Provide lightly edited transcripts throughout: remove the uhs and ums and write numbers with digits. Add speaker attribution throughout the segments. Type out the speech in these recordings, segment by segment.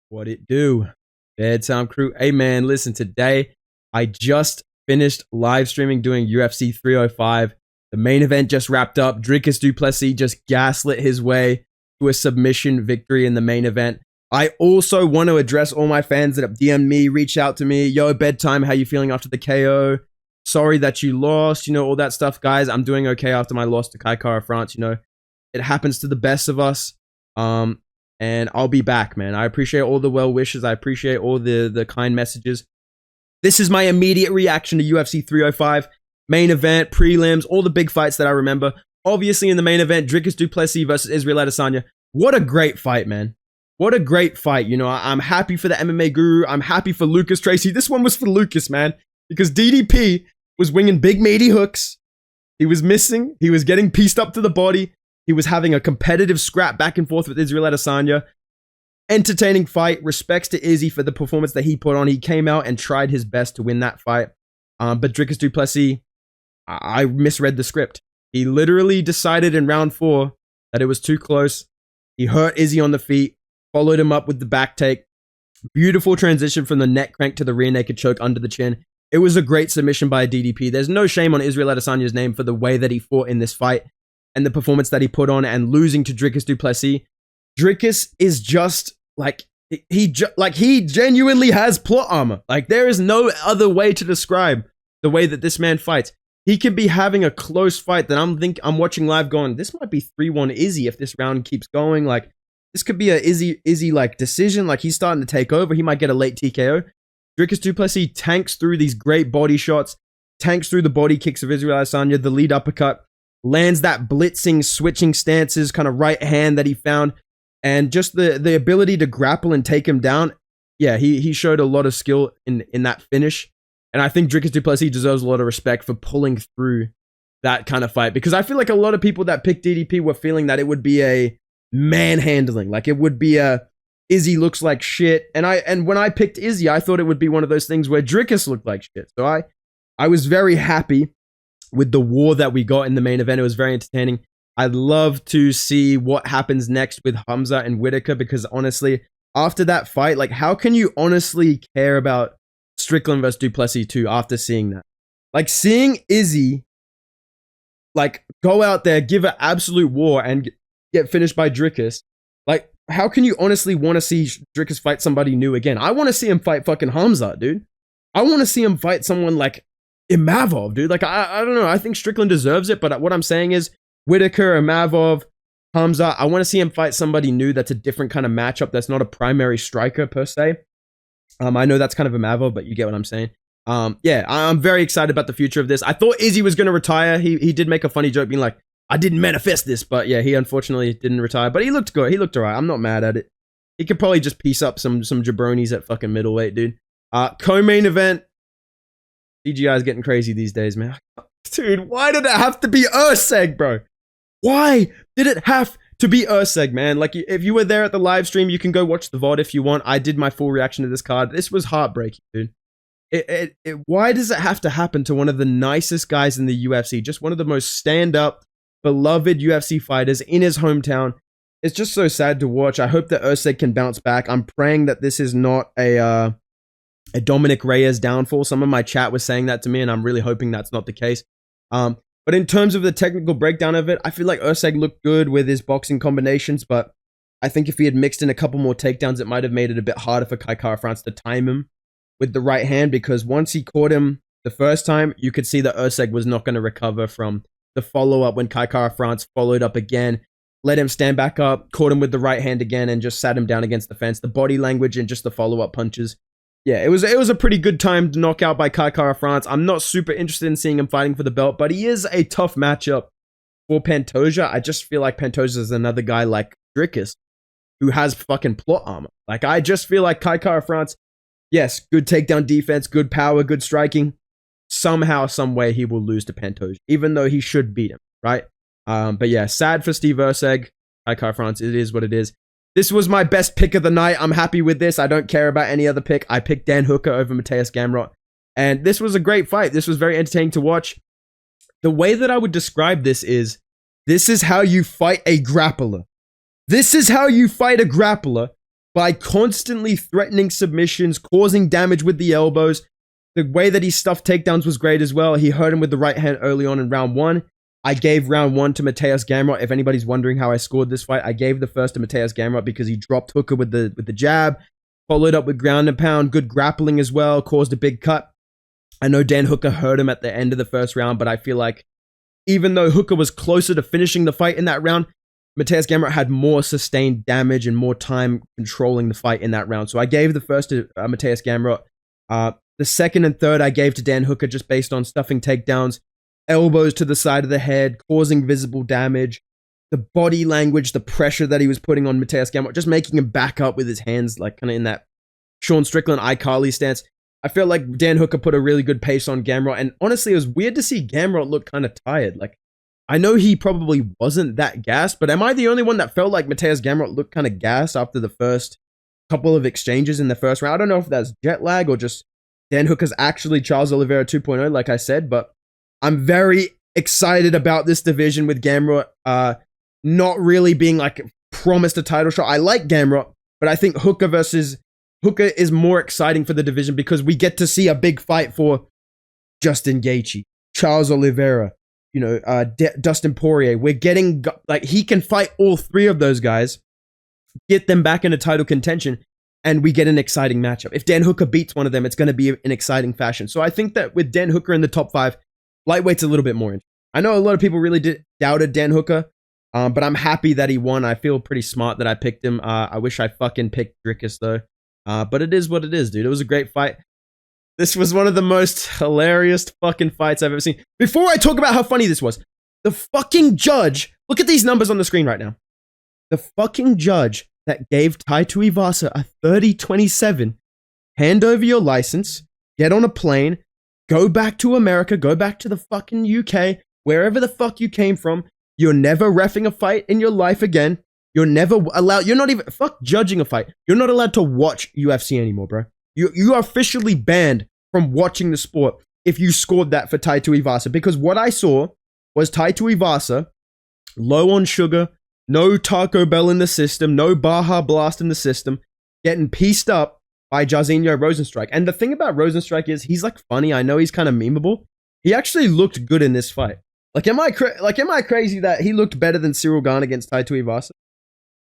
Speaker 1: What it do? Bedtime crew. Hey man, listen, today I just finished live streaming doing UFC 305. The main event just wrapped up. Dricus du Plessis just gaslit his way to a submission victory in the main event. I also want to address all my fans that have DM'd me, reached out to me. Yo, Bedtime, how you feeling after the KO? Sorry that you lost, all that stuff. Guys, I'm doing okay after my loss to Kai Kara-France. It happens to the best of us. And I'll be back, man. I appreciate all the well wishes. I appreciate all the kind messages. This is my immediate reaction to UFC 305. Main event, prelims, all the big fights that I remember. Obviously, in the main event, Dricus du Plessis versus Israel Adesanya. What a great fight, man. What a great fight. I'm happy for the MMA guru. I'm happy for Lucas Tracy. This one was for Lucas, man. Because DDP was winging big meaty hooks. He was missing. He was getting pieced up to the body. He was having a competitive scrap back and forth with Israel Adesanya. Entertaining fight. Respects to Izzy for the performance that he put on. He came out and tried his best to win that fight. But Dricus du Plessis, I misread the script. He literally decided in round 4 that it was too close. He hurt Izzy on the feet. Followed him up with the back take. Beautiful transition from the neck crank to the rear naked choke under the chin. It was a great submission by a DDP. There's no shame on Israel Adesanya's name for the way that he fought in this fight and the performance that he put on, and losing to Dricus du Plessis. Dricus is just like he genuinely has plot armor. Like, there is no other way to describe the way that this man fights. He could be having a close fight that I'm watching live going, this might be 3-1 Izzy if this round keeps going. Like, this could be a Izzy like decision. Like, he's starting to take over. He might get a late TKO. Dricus du Plessis tanks through these great body shots, tanks through the body kicks of Israel Adesanya, the lead uppercut, lands that blitzing, switching stances, kind of right hand that he found, and just the ability to grapple and take him down. Yeah, he showed a lot of skill in that finish. And I think Dricus du Plessis deserves a lot of respect for pulling through that kind of fight, because I feel like a lot of people that picked DDP were feeling that it would be a manhandling, like it would be a Izzy looks like shit. And when I picked Izzy, I thought it would be one of those things where Dricus looked like shit. So I was very happy with the war that we got in the main event. It was very entertaining. I'd love to see what happens next with Hamza and Whitaker, because honestly, after that fight, like, how can you honestly care about Strickland versus du Plessis 2 after seeing that? Like, seeing Izzy like go out there, give an absolute war, and get finished by Dricus. Like, how can you honestly want to see Dricus fight somebody new again? I want to see him fight fucking Hamza, dude. I want to see him fight someone like Imavov, dude. Like, I don't know. I think Strickland deserves it, but what I'm saying is Whitaker, Imavov, Hamza, I want to see him fight somebody new that's a different kind of matchup, that's not a primary striker per se. I know that's kind of Imavov, but you get what I'm saying. Yeah, I'm very excited about the future of this. I thought Izzy was going to retire. He did make a funny joke being like, I didn't manifest this, but yeah, he unfortunately didn't retire. But he looked good. He looked alright. I'm not mad at it. He could probably just piece up some jabronis at fucking middleweight, dude. Co-main event. CGI is getting crazy these days, man. Dude, why did it have to be Urseg, bro? Why did it have to be Urseg, man? Like, if you were there at the live stream, you can go watch the VOD if you want. I did my full reaction to this card. This was heartbreaking, dude. Why does it have to happen to one of the nicest guys in the UFC? Just one of the most stand-up, beloved UFC fighters in his hometown. It's just so sad to watch. I hope that Urseg can bounce back. I'm praying that this is not a Dominic Reyes downfall. Some of my chat was saying that to me, and I'm really hoping that's not the case. But in terms of the technical breakdown of it, I feel like Urseg looked good with his boxing combinations, but I think if he had mixed in a couple more takedowns, it might have made it a bit harder for Kai Kara-France to time him with the right hand, because once he caught him the first time, you could see that Urseg was not going to recover from the follow-up when Kai Kara-France followed up again, let him stand back up, caught him with the right hand again, and just sat him down against the fence. The body language and just the follow-up punches. Yeah, it was a pretty good timed knockout by Kai Kara-France. I'm not super interested in seeing him fighting for the belt, but he is a tough matchup for Pantoja. I just feel like Pantoja is another guy like Dricus who has fucking plot armor. Like, I just feel like Kai Kara-France, yes, good takedown defense, good power, good striking. Somehow, some way, he will lose to Pantoja, even though he should beat him, right? But yeah, sad for Steve Urseg. Kai Kara-France, it is what it is. This was my best pick of the night. I'm happy with this. I don't care about any other pick. I picked Dan Hooker over Mateus Gamrot. And this was a great fight. This was very entertaining to watch. The way that I would describe this is how you fight a grappler. This is how you fight a grappler by constantly threatening submissions, causing damage with the elbows. The way that he stuffed takedowns was great as well. He hurt him with the right hand early on in round 1. I gave round 1 to Mateusz Gamrot. If anybody's wondering how I scored this fight, I gave the first to Mateusz Gamrot because he dropped Hooker with the jab, followed up with ground and pound, good grappling as well, caused a big cut. I know Dan Hooker hurt him at the end of the first round, but I feel like even though Hooker was closer to finishing the fight in that round, Mateusz Gamrot had more sustained damage and more time controlling the fight in that round. So I gave the first to Mateusz Gamrot. The second and third I gave to Dan Hooker just based on stuffing takedowns, elbows to the side of the head, causing visible damage, the body language, the pressure that he was putting on Mateusz Gamrot, just making him back up with his hands, like kind of in that Sean Strickland, iCarly stance. I feel like Dan Hooker put a really good pace on Gamrot, and honestly, it was weird to see Gamrot look kind of tired. Like, I know he probably wasn't that gassed, but am I the only one that felt like Mateusz Gamrot looked kind of gassed after the first couple of exchanges in the first round? I don't know if that's jet lag or just Dan Hooker's actually Charles Oliveira 2.0, like I said, but I'm very excited about this division with Gamrot not really being like promised a title shot. I like Gamrot, but I think Hooker is more exciting for the division because we get to see a big fight for Justin Gaethje, Charles Oliveira, Dustin Poirier. We're getting, like, he can fight all 3 of those guys, get them back into title contention, and we get an exciting matchup. If Dan Hooker beats one of them, it's going to be an exciting fashion. So I think that with Dan Hooker in the top 5, lightweight's a little bit more interesting. I know a lot of people really doubted Dan Hooker, but I'm happy that he won. I feel pretty smart that I picked him. I wish I fucking picked Dricus, though. But it is what it is, dude. It was a great fight. This was one of the most hilarious fucking fights I've ever seen. Before I talk about how funny this was, the fucking judge, look at these numbers on the screen right now. The fucking judge that gave Tai Tuivasa a 30-27, hand over your license, get on a plane, go back to America, go back to the fucking UK, wherever the fuck you came from. You're never reffing a fight in your life again. You're never allowed, you're not even, fuck judging a fight. You're not allowed to watch UFC anymore, bro. You are officially banned from watching the sport if you scored that for Tai Tuivasa. Because what I saw was Tai Tuivasa, low on sugar, no Taco Bell in the system, no Baja Blast in the system, getting pieced up by Jairzinho Rozenstruik. And the thing about Rozenstruik is he's like funny. I know he's kind of memeable. He actually looked good in this fight. Am I crazy that he looked better than Cyril Gane against Tai Tuivasa?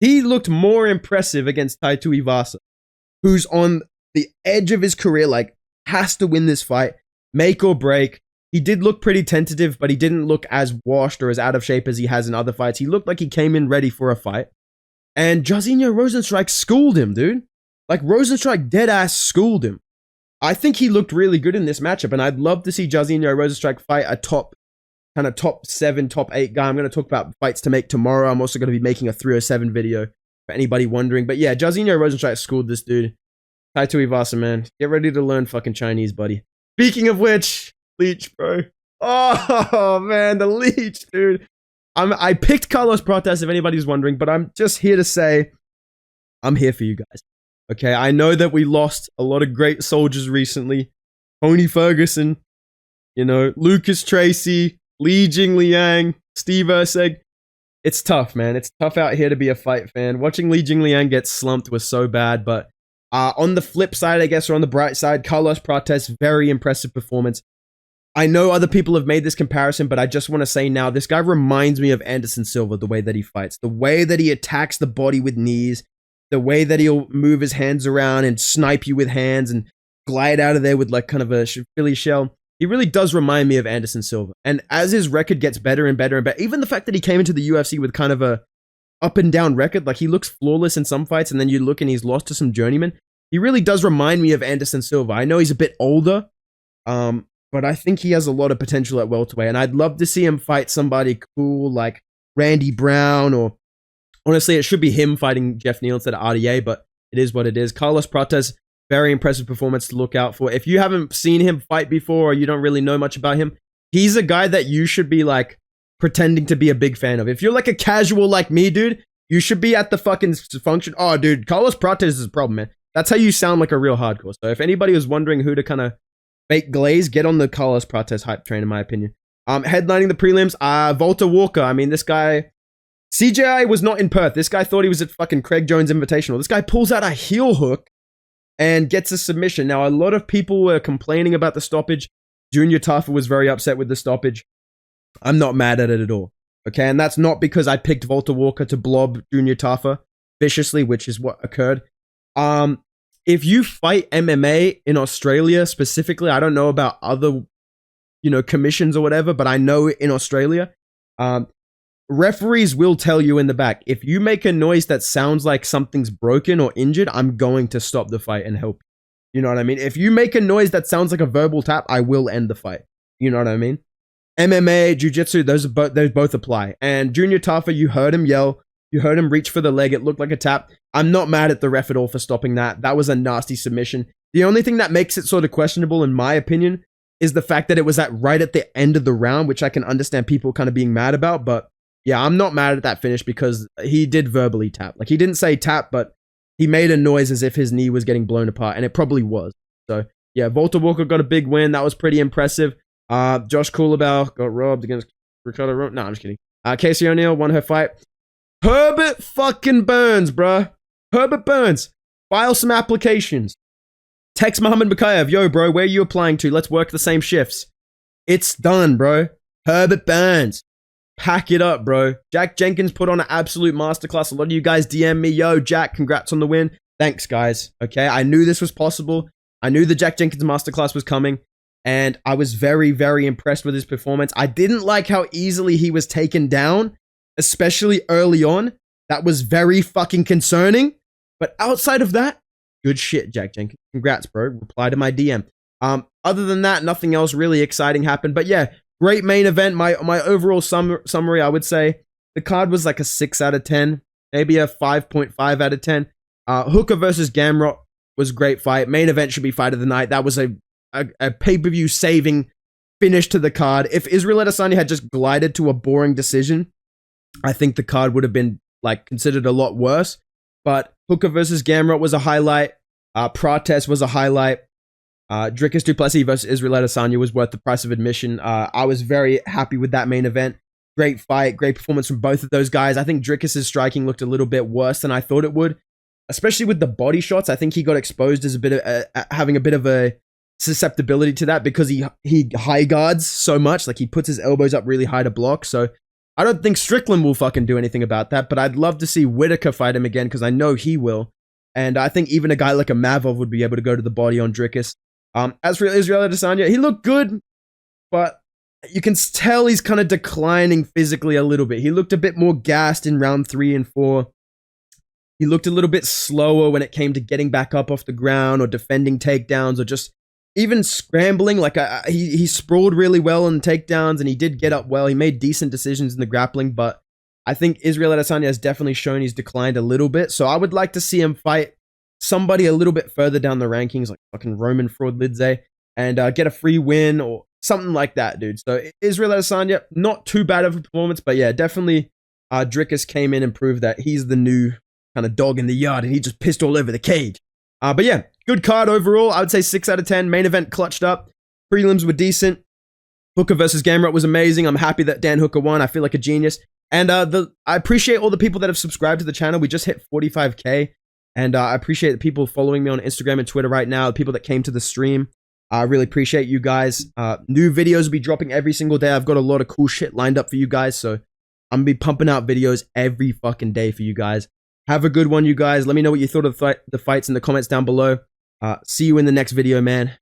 Speaker 1: He looked more impressive against Tai Tuivasa, who's on the edge of his career, like, has to win this fight, make or break. He did look pretty tentative, but he didn't look as washed or as out of shape as he has in other fights. He looked like he came in ready for a fight. And Jairzinho Rozenstruik schooled him, dude. Like, Rozenstruik dead-ass schooled him. I think he looked really good in this matchup, and I'd love to see Jairzinho Rozenstruik fight a top 7, top 8 guy. I'm going to talk about fights to make tomorrow. I'm also going to be making a 307 video for anybody wondering. But yeah, Jairzinho Rozenstruik schooled this dude. Tai Tuivasa, man. Get ready to learn fucking Chinese, buddy. Speaking of which, Leech, bro. Oh, man, the Leech, dude. I picked Carlos Prates, if anybody's wondering, but I'm just here to say I'm here for you guys. Okay, I know that we lost a lot of great soldiers recently. Tony Ferguson, Lucas Tracy, Li Jingliang, Steve Erceg. It's tough, man. It's tough out here to be a fight fan. Watching Li Jingliang get slumped was so bad, but on the flip side, I guess, or on the bright side, Carlos Prates, very impressive performance. I know other people have made this comparison, but I just want to say now, this guy reminds me of Anderson Silva, the way that he fights, the way that he attacks the body with knees, the way that he'll move his hands around and snipe you with hands and glide out of there with like kind of a Philly shell. He really does remind me of Anderson Silva. And as his record gets better and better and better, even the fact that he came into the UFC with kind of a up and down record, like he looks flawless in some fights and then you look and he's lost to some journeyman. He really does remind me of Anderson Silva. I know he's a bit older, but I think he has a lot of potential at welterweight. And I'd love to see him fight somebody cool like Randy Brown, or honestly, it should be him fighting Jeff Neal instead of RDA, but it is what it is. Carlos Prates, very impressive performance to look out for. If you haven't seen him fight before or you don't really know much about him, he's a guy that you should be like pretending to be a big fan of. If you're like a casual like me, dude, you should be at the fucking function. Oh, dude, Carlos Prates is a problem, man. That's how you sound like a real hardcore. So if anybody was wondering who to kind of fake glaze, get on the Carlos Prates hype train, in my opinion. Headlining the prelims, Volta Walker. I mean, this guy CJI was not in Perth. This guy thought he was at fucking Craig Jones Invitational. This guy pulls out a heel hook and gets a submission. Now, a lot of people were complaining about the stoppage. Junior Tafa was very upset with the stoppage. I'm not mad at it at all. Okay, and that's not because I picked Volta Walker to blob Junior Tafa viciously, which is what occurred. If you fight MMA in Australia specifically, I don't know about other, commissions or whatever, but I know in Australia, referees will tell you in the back, if you make a noise that sounds like something's broken or injured, I'm going to stop the fight and help. You know what I mean? If you make a noise that sounds like a verbal tap, I will end the fight. You know what I mean? MMA, jiu-jitsu, those both apply. And Junior Tafa, you heard him yell. You heard him reach for the leg. It looked like a tap. I'm not mad at the ref at all for stopping that. That was a nasty submission. The only thing that makes it sort of questionable, in my opinion, is the fact that it was right at the end of the round, which I can understand people kind of being mad about. But yeah, I'm not mad at that finish because he did verbally tap. Like, he didn't say tap, but he made a noise as if his knee was getting blown apart, and it probably was. So yeah, Volta Walker got a big win. That was pretty impressive. Josh Coolabell got robbed against Ricardo. No, I'm just kidding. Casey O'Neill won her fight. Herbert fucking Burns, bruh. Herbert Burns. File some applications. Text Muhammad Bakayev. Yo, bro, where are you applying to? Let's work the same shifts. It's done, bro. Herbert Burns. Pack it up, bro. Jack Jenkins put on an absolute masterclass. A lot of you guys DM me. Yo, Jack, congrats on the win. Thanks, guys. Okay, I knew this was possible. I knew the Jack Jenkins masterclass was coming. And I was very, very impressed with his performance. I didn't like how easily he was taken down, especially early on. That was very fucking concerning. But outside of that, good shit, Jack Jenkins. Congrats, bro. Reply to my DM. Other than that, nothing else really exciting happened. But yeah, great main event. My overall summary, I would say the card was like a 6 out of 10, maybe a 5.5 out of 10. Hooker versus Gamrot was a great fight. Main event should be fight of the night. That was a pay-per-view saving finish to the card. If Israel Adesanya had just glided to a boring decision, I think the card would have been like considered a lot worse. But Hooker versus Gamrot was a highlight. Prates was a highlight. Dricus du Plessis versus Israel Adesanya was worth the price of admission. I was very happy with that main event. Great fight, great performance from both of those guys. I think Dricus' striking looked a little bit worse than I thought it would, especially with the body shots. I think he got exposed as a bit of having a bit of a susceptibility to that because he high guards so much. Like, he puts his elbows up really high to block. So I don't think Strickland will fucking do anything about that, but I'd love to see Whitaker fight him again because I know he will. And I think even a guy like a Mavov would be able to go to the body on Dricus. As for Israel Adesanya, he looked good, but you can tell he's kind of declining physically a little bit. He looked a bit more gassed in round 3 and 4. He looked a little bit slower when it came to getting back up off the ground or defending takedowns or just even scrambling. Like, he sprawled really well on takedowns and he did get up well. He made decent decisions in the grappling, but I think Israel Adesanya has definitely shown he's declined a little bit. So I would like to see him fight somebody a little bit further down the rankings, like fucking Roman Fraudlidze, and get a free win or something like that, dude. So Israel Adesanya, not too bad of a performance, but yeah, definitely Dricus came in and proved that he's the new kind of dog in the yard, and he just pissed all over the cage. But yeah, good card overall. I would say 6 out of 10. Main event clutched up. Prelims were decent. Hooker versus Gamrot was amazing. I'm happy that Dan Hooker won. I feel like a genius. And I appreciate all the people that have subscribed to the channel. We just hit 45K. And I appreciate the people following me on Instagram and Twitter right now, the people that came to the stream. I really appreciate you guys. New videos will be dropping every single day. I've got a lot of cool shit lined up for you guys. So I'm going to be pumping out videos every fucking day for you guys. Have a good one, you guys. Let me know what you thought of the fights in the comments down below. See you in the next video, man.